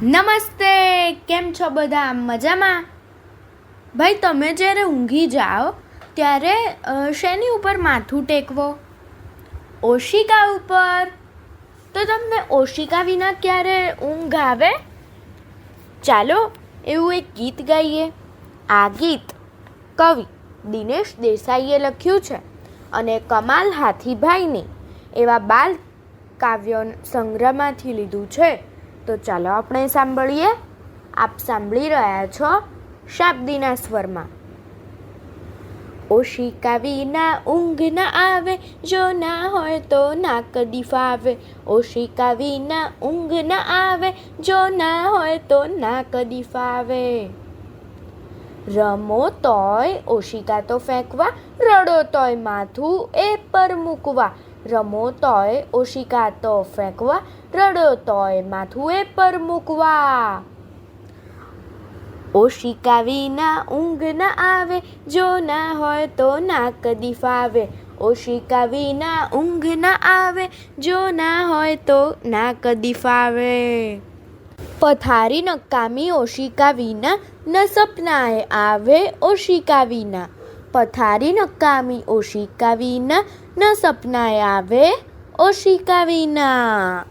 નમસ્તે, કેમ છો બધા? મજામાં? ભાઈ, તમે જ્યારે ઊંઘી જાઓ ત્યારે શેની ઉપર માથું ટેકવો? ઓશિકા ઉપર. તો તમને ઓશિકા વિના ક્યારે ઊંઘ આવે? ચાલો એવું એક ગીત ગાઈએ. આ ગીત કવિ દિનેશ દેસાઈએ લખ્યું છે અને કમાલ હાથીભાઈની એવા બાલ કાવ્ય સંગ્રહમાંથી લીધું છે. તો ચાલો આપણે સાંભળીએ. આપ સાંભળી રહ્યા છો શાબ્દીના સ્વરમાં. ઓશિકા વિના ઊંઘ ના આવે, જો ના હોય તો ના કદી ફાવે. ઓશિકા વિના ઊંઘ ના આવે, જો ના હોય તો ના કદી ફાવે. રમો તોય ઓશિકા તો ફેંકવા, રડો તોય માથું એ પર મૂકવા. રમો તોય ઓશિકા તો ફેંકવા, રડો તોય માથું એ પર મૂકવા. ઓશિકા વિના ઊંઘ ના આવે, જો ના હોય તો ના કદી ફાવે. ઓશિકા વિના ઊંઘ ના આવે, જો ના હોય તો ના કદી ફાવે. પથારી નકામી ઓશિકા વિના, ન સપનાએ આવે ઓશિકા વિના. પથારી નકામી ઓશિકા વિના, ન સપનાએ આવે ઓશિકા વિના.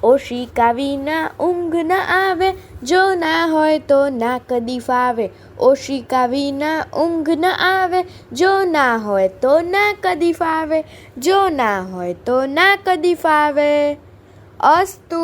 ઓશિકા વિના ઊંઘ ના આવે, જો ના હોય તો ના કદી ફાવે. ઓશિકા વિના ઊંઘ ના આવે, જો ના હોય તો ના કદી ફાવે. જો ના હોય તો ના કદી ફાવે. અસ્તુ.